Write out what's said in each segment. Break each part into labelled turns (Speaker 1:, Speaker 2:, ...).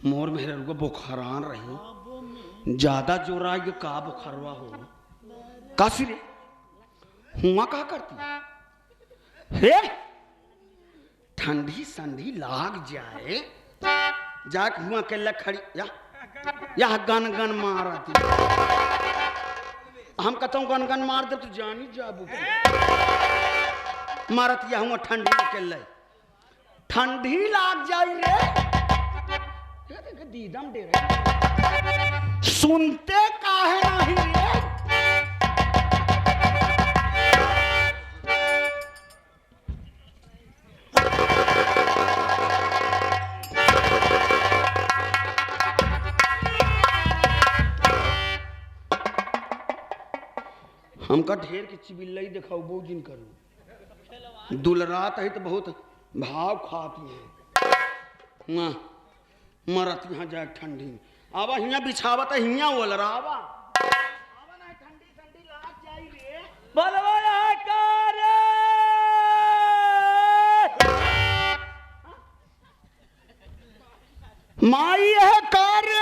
Speaker 1: मोर मेरे को बुखारान रही ज्यादा जोरा ये का बुखारवा हो काशी रे हुआ का करती हे ठंडी संडी लाग जाए जाक हुआ के लखड़ी या गन गन मारती हम कहता हूँ गन गन मार दे तो जानी जाबू मारत या हुआ ठंडी के ले ठंडी लाग जाई रे दीदम दे रहे सुनते काहे नहीं रे हमका ढेर के चिबिल्ला ही दिखाओ बहु जिन करूँ दुलरात है तो बहुत भाव खाती है मरत यहाँ जाए ठंडी आवा हिया बिछावत हिया ओल रहा ठंडी ठंडी लाग जाई रे बलवा कर माई है कार्य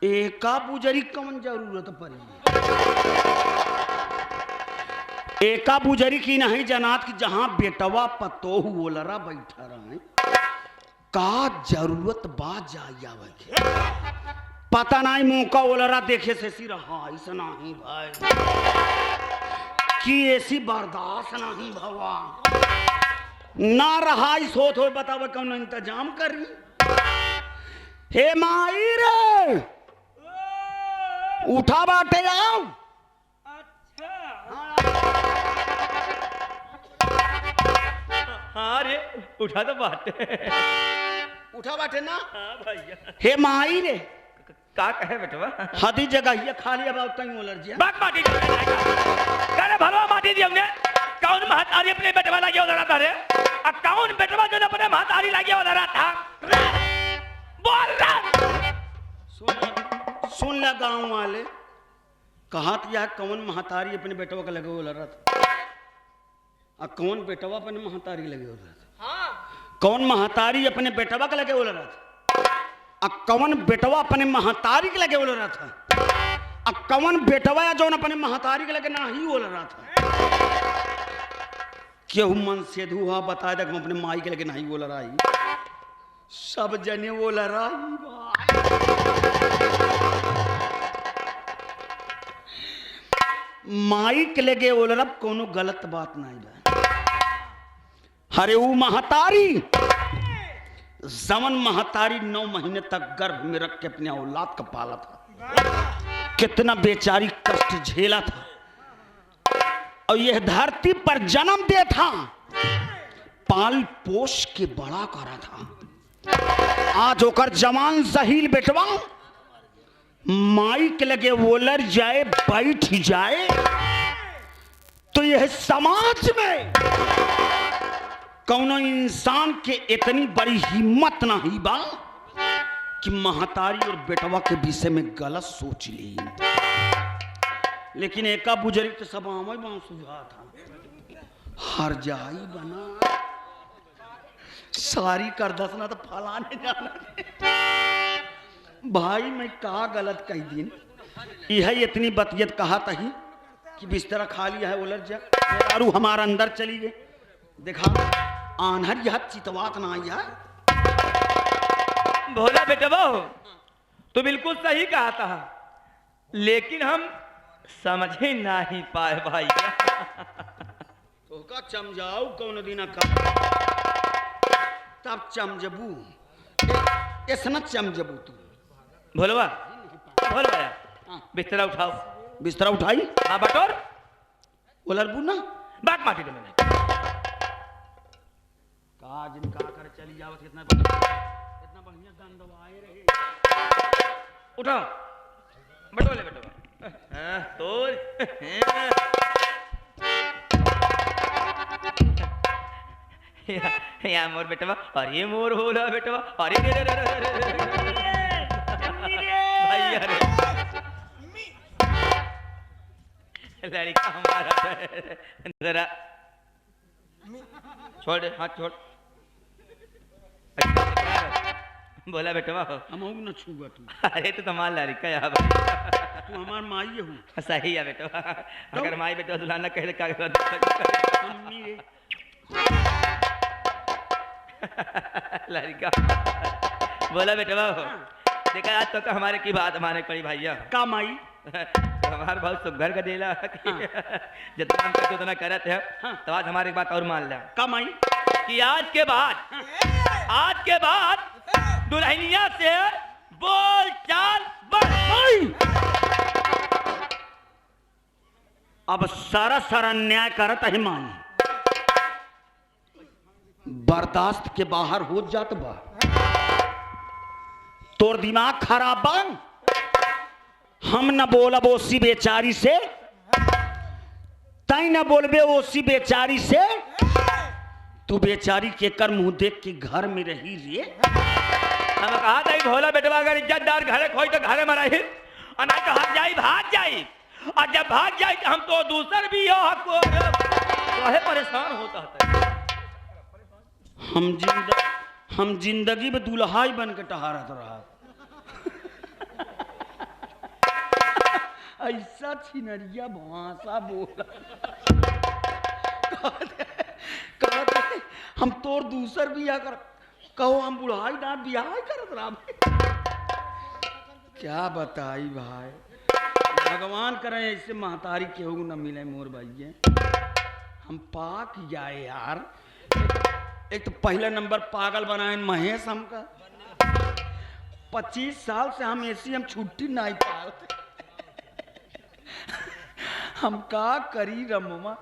Speaker 1: एका बुजरी कौन जरूरत पड़ी एका बुजरी की नहीं जनात की जहां बेटवा पतोह ओलरा बैठा रहे का जरूरत बा जाए पता नहीं मुंह का ओलरा देखे से सी रहा ऐसा नहीं भाई कि ऐसी बर्दाश्त नहीं भवा ना रहा सोच हो बतावे कौन इंतजाम करी हे माई रे उठा बाटे आओ
Speaker 2: अच्छा हाँ रे उठा तो बाटे
Speaker 1: उठा बाटे ना
Speaker 2: हाँ भैया
Speaker 1: हे माई रे
Speaker 2: का कहे बेटवा
Speaker 1: हदी जगह ये खाली अब तई ओलर जी
Speaker 2: बात माटी करे भलवा माटी दी हमने कौन महतारी अपने बेटवा लागे उधर आता रे और कौन बेटवा जो अपने महतारी लागे उधर आता बोल रहा
Speaker 1: सुन ला गांव वाले कहा यह कौन महतारी अपने बेटवा का लगे बोल रहा था कौन बेटवा अपने महतारी लगे बोल रहा था
Speaker 2: हाँ
Speaker 1: कौन महतारी अपने बेटवा का लगे बोल रहा था कौन बेटवा अपने महतारी के लगे बोल रहा था कौन बेटवा या जो अपने महतारी के लगे ना ही बोल रहा था क्यों मन से धुआ बता दे हम अपने माई के लगे नहीं बोल रहा ही सब जने बोल रहा माई के लगे बोल रहा कोनो गलत बात नहीं बा हरे वो महतारी जमन महतारी 9 महीने तक गर्भ में रख के अपने औलाद का पाला था कितना बेचारी कष्ट झेला था और यह धरती पर जन्म दे था पाल पोष के बड़ा करा था आज होकर जवान जहील बेटवा माई के लगे वोलर जाए बैठ जाए तो यह समाज में कौनो इंसान के इतनी बड़ी हिम्मत नहीं बा कि महतारी और बेटवा के विषय में गलत सोच ली लेकिन एका बुजरी तो सब आमय बाँ सुझा था हर जाई बना सारी कर दसना तो फलाने जाना भाई मैं का गलत कही दिन यह इतनी बतियत कहा तही कि बिस्तरा खा लिया है उलट जा दारू हमारा अंदर चली गई देखा आनहर यह चितवात ना आई है
Speaker 2: भोला बेटवा हो तो बिल्कुल सही कहा था लेकिन हम समझ ही नहीं पाए भाई
Speaker 1: तो का चमजाऊ कौन दिन का तब चमजबू ऐसा चमजबू तू
Speaker 2: भोलवा भोलवा बिस्तरा उठाओ
Speaker 1: बिस्तरा उठाई
Speaker 2: हाँ बटोर
Speaker 1: उलरबू ना
Speaker 2: बात माटी दे मैंने
Speaker 1: का जिनका कर चली जावत कितना बढ़िया दंड दबाए रहे
Speaker 2: उठाओ बटोले बटोले हाँ तो या मोर बेटवा अरे मोर भोला बेटवा अरे रे रे रे रे भैया रे लड़का हमारा जरा छोड़ दे हाथ छोड़। बोला बेटवा हो
Speaker 1: हम न छूगा तू
Speaker 2: अरे तो माल ला रही क्या भाई
Speaker 1: तू हमार माई हूँ
Speaker 2: सही है बेटवा अगर माई बेटवा दुलाना कहे का
Speaker 1: मम्मी रे
Speaker 2: लड़का बोला बेटवा हो देखा आज तो हमारे की बात माने पड़ी भैया
Speaker 1: का माई
Speaker 2: हमारे बहुत सुघर का देला जितना हम करते उतना करते हैं तो आज हमारी बात और मान लिया
Speaker 1: का माई
Speaker 2: कि आज के बाद दुल्हनिया से बोल चाल
Speaker 1: माई अब सारा न्याय करत है माई बर्दाश्त के बाहर हो जात बा तोर दिमाग खराब बा हम न बोलब ओसी बेचारी से तई न बोलबे ओसी बेचारी से तू बेचारी के कर मुंह देख के घर में रही रे
Speaker 2: हम कहा था भोला बेटवा अगर इज्जतदार घरे खोई तो घरे में रही और नहीं तो हम जाई भाग जाई और जब भाग जाई तो हम तो दूसर भी हो तो परेशान होता है
Speaker 1: हम जिंदगी में दुल्हाई बन के टहारत रहा ऐसा छिनरिया भाषा बोला कहते हम तोर दूसर बिया कर कहो हम बुढ़ाई ना बियाह करत रहा क्या बताई भाई भगवान करें ऐसे महतारी केहू न मिले मोर भाई हम पाक जाए यार एक तो पहला नंबर पागल बनाए महेश हमका 25 साल से हम ऐसी हम छुट्टी नहीं पाते हम का करी रमुआ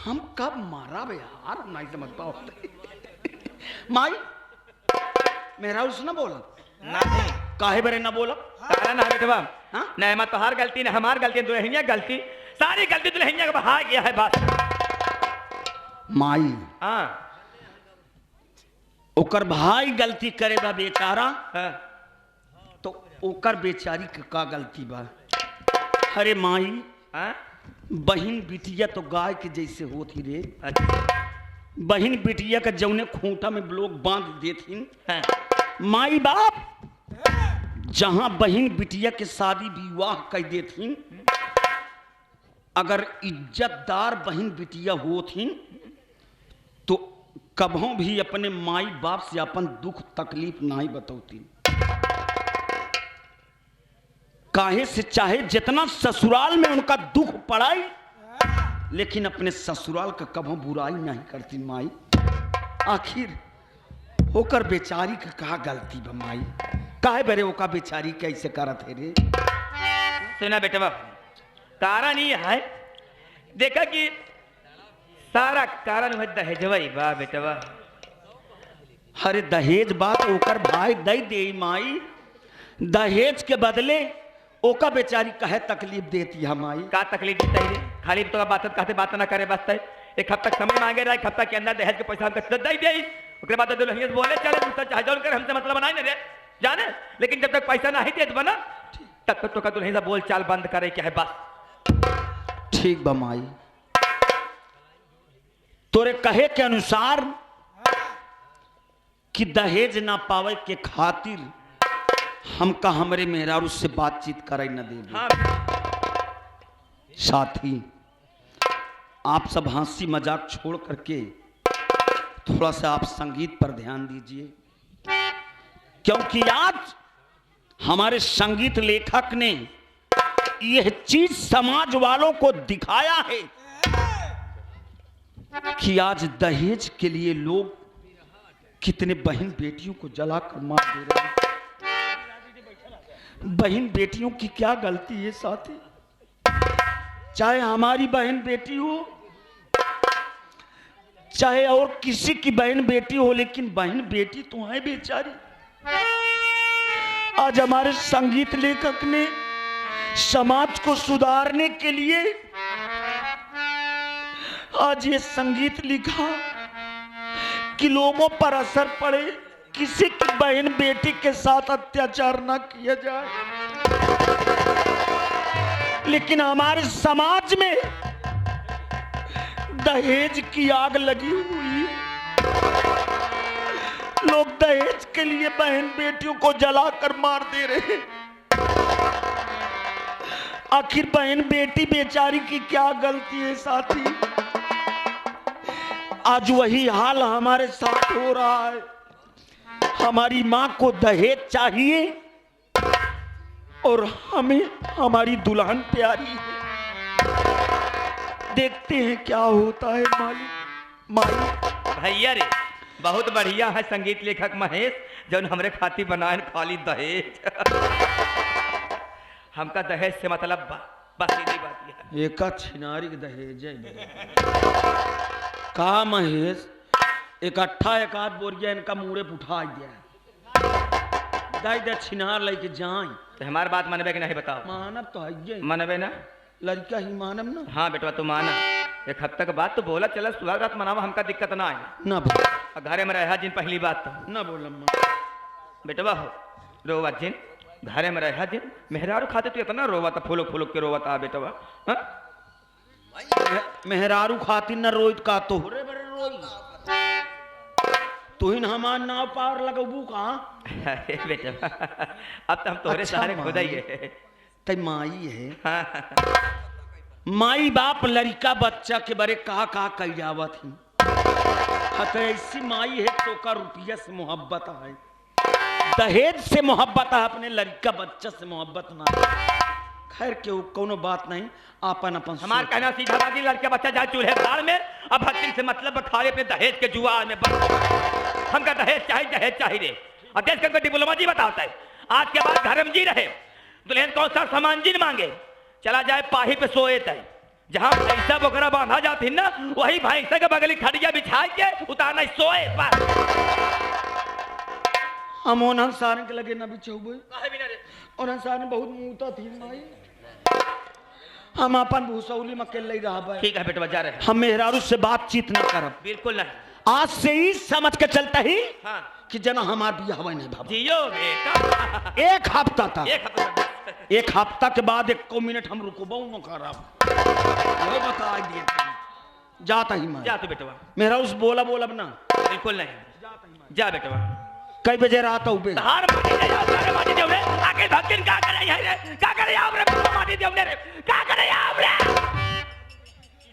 Speaker 1: हम कब मारा बे यार नहीं समझ पाओ माई मेरा उसने बोला
Speaker 2: नहीं
Speaker 1: काहे बरे ना बोला
Speaker 2: कारण है बेटवा
Speaker 1: हाँ?
Speaker 2: नहीं मत तोहार गलती नहीं हमार गलती दुल्हनिया गलती सारी गलती दुल्हनिया का बहा गया है बात
Speaker 1: माई
Speaker 2: हाँ
Speaker 1: ओकर भाई गलती करे बा बेचारा
Speaker 2: हाँ
Speaker 1: तो ओकर बेचारी का गलती बा अरे माई
Speaker 2: हाँ
Speaker 1: बहन बिटिया तो गाय के जैसे होती रे
Speaker 2: अच्छा
Speaker 1: बहन बिटिया का जौने खूंटा में लोग बांध देथिन
Speaker 2: हाँ
Speaker 1: माई बाप जहां बहन बिटिया के शादी विवाह कर देथिन अगर इज्जतदार बहन बिटिया होथिन तो कभों भी अपने माई बाप से अपन दुख तकलीफ नहीं बतौती काहे से चाहे जितना ससुराल में उनका दुख पड़ाई लेकिन अपने ससुराल का कभों बुराई नहीं करती माई आखिर होकर बेचारी का कहा गलती बा माई काहे बरे ओका बेचारी कैसे करत है रे
Speaker 2: सुना बेटवा कारण ये है देखा कि सारा कारण है दहेजवाई बा बेटवा
Speaker 1: अरे दहेज बात ओकर भाई दई दे माई दहेज के बदले ओका बेचारी कहे तकलीफ देती है माई
Speaker 2: का तकलीफ देता है खाली तो बात कहते बात ना करे बस एक हफ्ता समय मांगे रहा एक हफ्ता के अंदर दहेज के पैसा हमको दे दे उसके बाद दुल्हनिया बोले चले दूसरा चाहे जोड़ कर हमसे मतलब बनाए ना रे जाने लेकिन जब तक पैसा नहीं दे बना तब तक तो का दुल्हनिया बोल चाल बंद करे क्या है बस
Speaker 1: ठीक बा माई तोरे कहे के अनुसार कि दहेज ना पावे के खातिर हमका हमरे मेहरारू से बातचीत करे न दे
Speaker 2: हाँ
Speaker 1: साथी आप सब हंसी मजाक छोड़ करके थोड़ा सा आप संगीत पर ध्यान दीजिए क्योंकि आज हमारे संगीत लेखक ने यह चीज समाज वालों को दिखाया है कि आज दहेज के लिए लोग कितने बहन बेटियों को जलाकर मार दे रहे हैं बहन बेटियों की क्या गलती है साथी चाहे हमारी बहन बेटी हो चाहे और किसी की बहन बेटी हो लेकिन बहन बेटी तो है बेचारी आज हमारे संगीत लेखक ने समाज को सुधारने के लिए आज ये संगीत लिखा कि लोगों पर असर पड़े किसी की बहन बेटी के साथ अत्याचार ना किया जाए लेकिन हमारे समाज में दहेज की आग लगी हुई है लोग दहेज के लिए बहन बेटियों को जलाकर मार दे रहे हैं। आखिर बहन बेटी बेचारी की क्या गलती है साथी? आज वही हाल हमारे साथ हो रहा है। हमारी माँ को दहेज चाहिए और हमें हमारी दुल्हन प्यारी है। देखते हैं क्या होता है मालिक। मालिक
Speaker 2: भैया रे, बहुत बढ़िया है संगीत लेखक महेश, जो हमरे खातिर बनाए खाली दहेज। हमका दहेज से मतलब बस सीधी बात है।
Speaker 1: एक छिनारी के दहेज है का महेश? इकट्ठा एक आध बोरिया इनका मुड़े उठा गया। दाई दे छिनार लेके जाए
Speaker 2: तो हमारी बात मानबे कि नहीं बताओ?
Speaker 1: मानव तो है
Speaker 2: मानबे ना?
Speaker 1: लड़का ही मानव ना।
Speaker 2: हाँ बेटवा तू माना। एक हफ्ते के बाद तो बोला चला सुबह रात मनावा, हमका दिक्कत ना आए
Speaker 1: ना बोल।
Speaker 2: घरे में रहा जिन पहली बात तो
Speaker 1: ना बोल
Speaker 2: बेटवा हो रोवा जिन घरे में रहा जिन मेहरारू खाते तू इतना रोवा था, फूलो फूलो के रोवा था बेटवा।
Speaker 1: मेहरारू खातिर न रोइत का तो रे बड़े रोई। तू ही हमार नाव पार लगबू कहाँ?
Speaker 2: अरे बेटवा अब तो हम तोहरे
Speaker 1: अच्छा
Speaker 2: सहारे खुद ही है।
Speaker 1: तई माई है।
Speaker 2: हाँ।
Speaker 1: माई बाप लड़का बच्चा के बारे कहा कही जावत ही। तो ऐसी माई है तो का रुपया से मोहब्बत है, दहेज से मोहब्बत है, अपने लड़का बच्चा से मोहब्बत ना। खैर क्यों कोनो बात नहीं, अपन अपन
Speaker 2: हमार कहना सीधा बाकी लड़का बच्चा जाए चूल्हे दाल में। अब हर से मतलब खाले अपने दहेज के जुआ में हमका दहेज चाहिए रे। और देश का डिप्लोमेसी बताता है आज के बाद घर में जी रहे दुल्हन कौन सा सामान जी मांगे चला जाए पाही पे सोए तय जहाँ भैंसा बकरा बांधा जाती ना वही भैंसा के बगली खड़िया बिछा के उतारना सोए
Speaker 1: हम ओन सारे के लगे ना बिछौबे और सारे बहुत मुंहता थी माई। हम अपन भूसौली में अकेले ही रहा।
Speaker 2: ठीक है बेटवा जा रहे हैं।
Speaker 1: हम मेहरारू से बातचीत ना करब
Speaker 2: बिल्कुल नहीं।
Speaker 1: आज से ही समझ के चलता ही
Speaker 2: हाँ।
Speaker 1: कि जना हमार बियाह नहीं बाबा।
Speaker 2: जियो बेटा।
Speaker 1: एक हफ्ता था, एक हफ्ता के बाद 1 मिनट हम रुकबो न करब। वो बता दिए जाता ही मैं।
Speaker 2: जा तू बेटवा।
Speaker 1: मेरा उस बोला ना
Speaker 2: बिल्कुल नहीं। जा बेटवा।
Speaker 1: कई बजे रात हो बे
Speaker 2: धार माटी दे जाओ सारे माटी देव रे आके भक्तिन का करे है रे का करे आप रे माटी देव रे का करे आप रे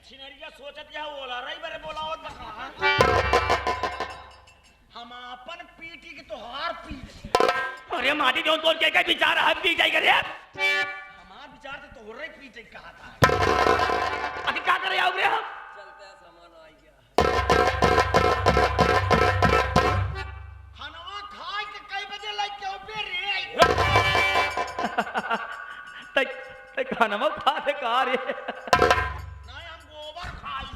Speaker 1: छिनरिया सोचत या बोला रही बरे बोलावत बका हम अपन पीटी के तो हार पीट।
Speaker 2: अरे माटी देव तोड़ के विचार हम पी जाई करे
Speaker 1: हमार विचार से तो हो रही पीटे कहा था।
Speaker 2: अभी का करे आप रे हम
Speaker 3: चलते सामान आ गया।
Speaker 2: तक खाना मत खा से कहा रे
Speaker 1: नहीं हम गोबर खाई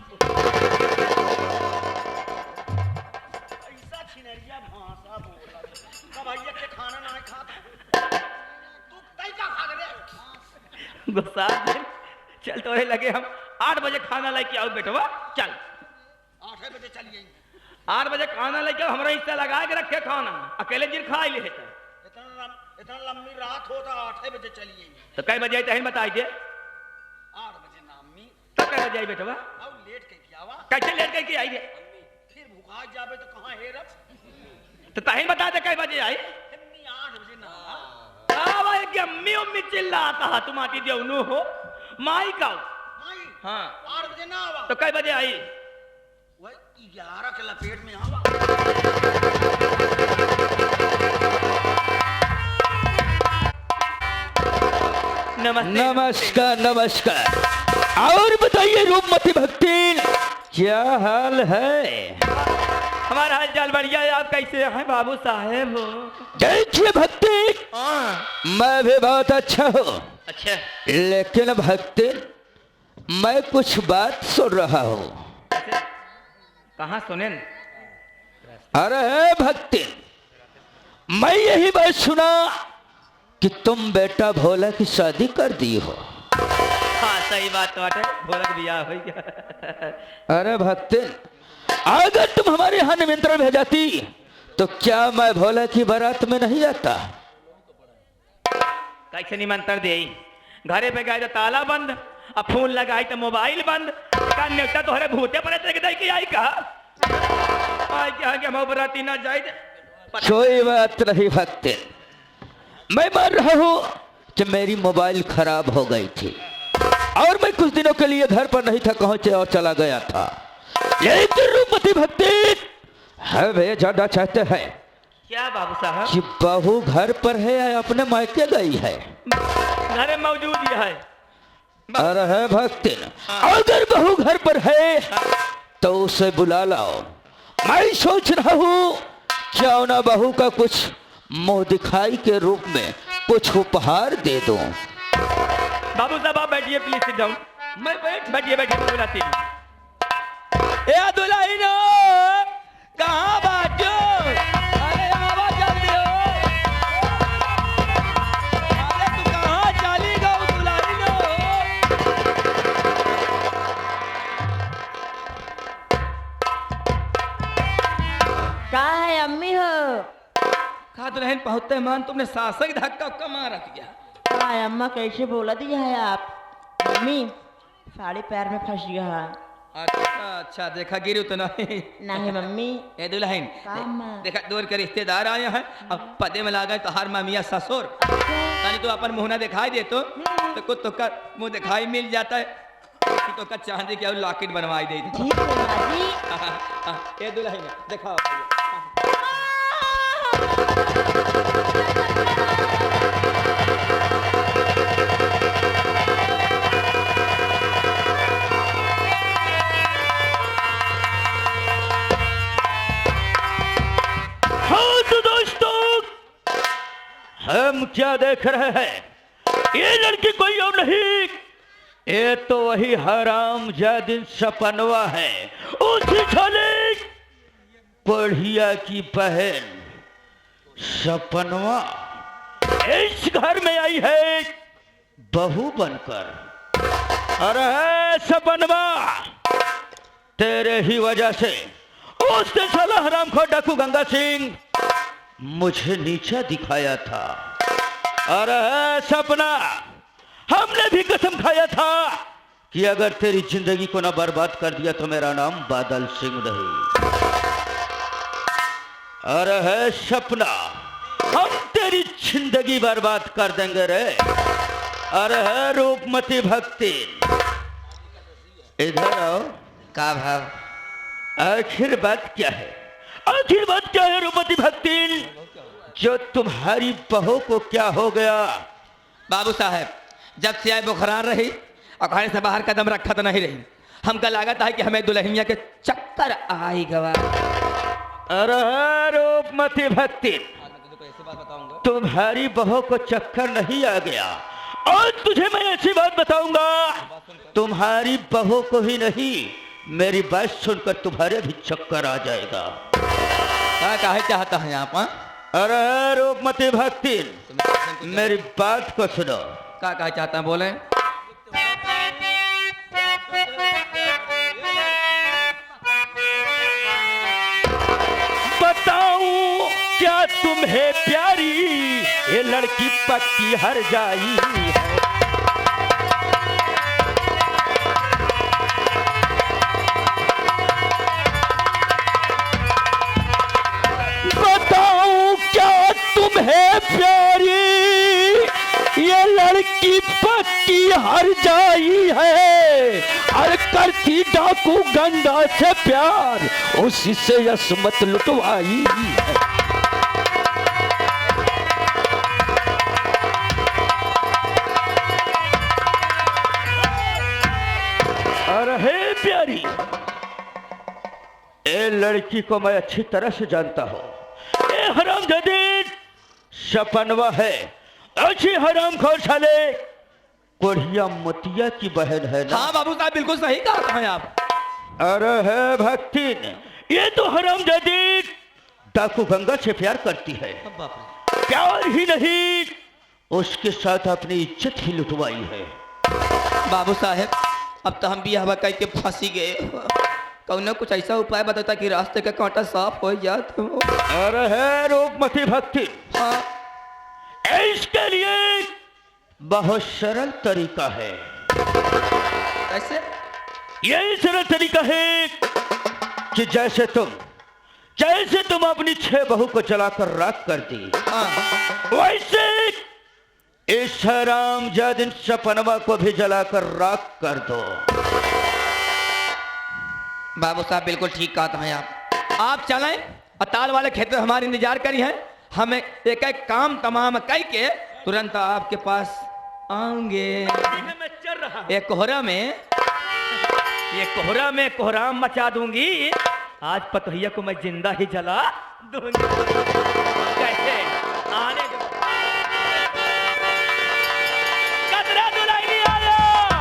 Speaker 1: ऐसा छिनरिया भाषा बोला का भैया के खाना ना खा तू तई का खा रे
Speaker 2: गुस्सा चल तोरे लगे हम 8 बजे खाना लेके आओ बेटवा चल
Speaker 1: 8 बजे चलिए
Speaker 2: 8 बजे खाना लेके आओ हमरा हिस्सा लगा के रखे खाना अकेले जिन खा ले है
Speaker 1: इतना लंबी रात होता 8 बजे चलिए
Speaker 2: तो कई बजे तहन बताई दे
Speaker 1: 8 बजे नामी
Speaker 2: तो कई बजे आई बेटवा
Speaker 1: अब लेट के कियावा
Speaker 2: कैसे लेट के आई रे
Speaker 1: फिर भूखा जाबे तो कहां हेरब
Speaker 2: तो तहन बता दे कई बजे आई
Speaker 1: इतनी 8 बजे ना
Speaker 2: आवा एक अम्मी उम्मी चिल्लाता तुम आती देवनु हो माई का
Speaker 1: माई
Speaker 2: हां
Speaker 1: 8 बजे ना आवा
Speaker 2: तो कई बजे आई
Speaker 1: वह 11 के लपेट में आवा।
Speaker 2: नमस्कार नमस्कार और बताइए रूपमती भक्ति क्या हाल है? हमारा हाल चाल बढ़िया है। आप कैसे हैं बाबू साहेब? देखिए भक्ति मैं भी बहुत अच्छा हूँ। अच्छा लेकिन भक्ति मैं कुछ बात सुन रहा हूँ। कहाँ सुने? अरे भक्ति मैं यही बात सुना कि तुम बेटा भोला की शादी कर दी हो। हाँ सही बात तो भोला का बियाह हो गया। अरे भक्ति अगर तुम हमारे यहाँ निमंत्रण भेजाती तो क्या मैं भोला की बारात में नहीं आता? कैसे निमंत्रण दे? घरे पे गए तो ताला बंद, अब फोन लगाई तो मोबाइल बंद, न्योता तो भूते पड़े आई कहा क्या कि हम बराती ना जाए
Speaker 4: कोई बात नहीं भक्ति, मैं मान रहा हूँ कि मेरी मोबाइल खराब हो गई थी और मैं कुछ दिनों के लिए घर पर नहीं था, कहीं और चला गया था। लेकिन रूपमती भक्ति है वे ज्यादा चाहते हैं
Speaker 2: क्या बाबू साहब
Speaker 4: कि बहू घर पर है या अपने मायके गई है।
Speaker 2: घर में मौजूद ही है।
Speaker 4: अरे है भक्ति, अगर बहू घर पर है तो उसे बुला लाओ। मैं सोच रहा हूँ क्यों ना बहू का कुछ मुंह दिखाई के रूप में कुछ उपहार दे दूं।
Speaker 2: बाबू साहब आप बैठिए प्लीज, सिट डाउन। मैं बैठिए बुलाती हूँ।
Speaker 4: ए दुल्हनो कहाँ बाजो? अरे आवा जल्दी हो। अरे तू कहाँ चली गई दुल्हनो?
Speaker 5: कहा है अम्मी हो?
Speaker 4: कहा दुल्हन पहुँचते मान तुमने सासक धक्का उक्का मार दिया।
Speaker 5: कहा है अम्मा, कैसे बोला दिया है आप? अम्मी साड़ी पैर में फंस गया है।
Speaker 4: अच्छा अच्छा, देखा गिरी तो नहीं।
Speaker 5: नहीं मम्मी।
Speaker 4: ए दुल्हन
Speaker 5: काम।
Speaker 4: देखा दूर के रिश्तेदार आए हैं, अब पते में लागा तो हर मामिया ससुर यानी तो अपन मुंह ना दिखाई दे तो कुछ तो का मुंह दिखाई मिल जाता है कि तो का चांदी के लॉकेट बनवाई दे।
Speaker 5: ठीक है माजी।
Speaker 4: ए दुल्हन देखा
Speaker 1: हम क्या देख रहे हैं? ये लड़की कोई और नहीं, ये तो वही हराम जादिन सपनवा है, उसी छोले पढ़िया की बहन सपनवा इस घर में आई है बहू बनकर। अरे सपनवा, तेरे ही वजह से उस दिन साला हराम खो डाकू गंगा सिंह मुझे नीचा दिखाया था। अरे सपना, हमने भी कसम खाया था कि अगर तेरी जिंदगी को ना बर्बाद कर दिया तो मेरा नाम बादल सिंह नहीं। अरे है सपना, हम तेरी जिंदगी बर्बाद कर देंगे रे। अरे है रूपमती भक्ति, इधर आओ।
Speaker 4: का भाव?
Speaker 1: आखिर बात क्या है? आखिर बात क्या है रूपमती भक्ति? जो तुम्हारी बहू को क्या हो गया?
Speaker 4: बाबू साहब, जब से आए बुखार रही और घर से बाहर कदम रखा तो नहीं रही, हमका लागत है कि हमें दुल्हनिया के चक्कर आई गवा।
Speaker 1: अरे रूपमती भक्ति, तुम्हारी बहू को चक्कर नहीं आ गया और तुझे मैं ऐसी बात बताऊंगा, तुम्हारी बहू को ही नहीं मेरी बात सुनकर तुम्हारे भी चक्कर आ जाएगा।
Speaker 4: क्या कहे चाहता है आप?
Speaker 1: अरे रूपमती भक्ति, मेरी बात को सुनो।
Speaker 4: क्या कहे चाहता है बोले?
Speaker 1: बताऊं क्या तुम्हें प्यारी ये लड़की पक्की हर जाई है। बताऊं क्या तुम्हें प्यारी ये लड़की पक्की हर जाई है, और करती डाकू गंगा से प्यार उसी से यसमत लुटवाई है। अरे प्यारी, ए लड़की को मैं अच्छी तरह से जानता हूँ। ए हरामजादी सपनवा है, अच्छी हरामखोर साले कोढ़िया मोतिया की बहन है ना?
Speaker 4: हाँ बाबू साहब, बिल्कुल सही कहा है आप।
Speaker 1: अरे है भक्ति, ये तो हरामजादी डाकू गंगा से प्यार करती है। प्यार ही नहीं, उसके साथ अपनी इज्जत ही लुटवाई है।
Speaker 4: बाबू साहब, अब तो हम भी हवा कह के फंसी गए। कौन कुछ ऐसा उपाय बताता कि रास्ते का कांटा साफ हो जाता हो।
Speaker 1: अरे है रूपमती भक्ति,
Speaker 4: हाँ,
Speaker 1: इसके लिए बहुत सरल तरीका है।
Speaker 4: कैसे?
Speaker 1: यही सरल तरीका है कि जैसे तुम
Speaker 4: जैसे तुम अपनी 6 बहू को जलाकर राख कर दी, वैसे इस हरामजाद सपनवा को भी जलाकर राख कर दो।
Speaker 2: बाबू साहब बिल्कुल ठीक कहा था आप चलें अताल वाले खेत में हमारे इंतजार करी है, हमें एक एक काम तमाम करके तुरंत आपके पास आएंगे।
Speaker 1: मैं चल रहा
Speaker 2: ये कोहरा में कोहराम मचा दूंगी, आज पतोहिया को मैं जिंदा ही जला दूंगी। कैसे आने दो।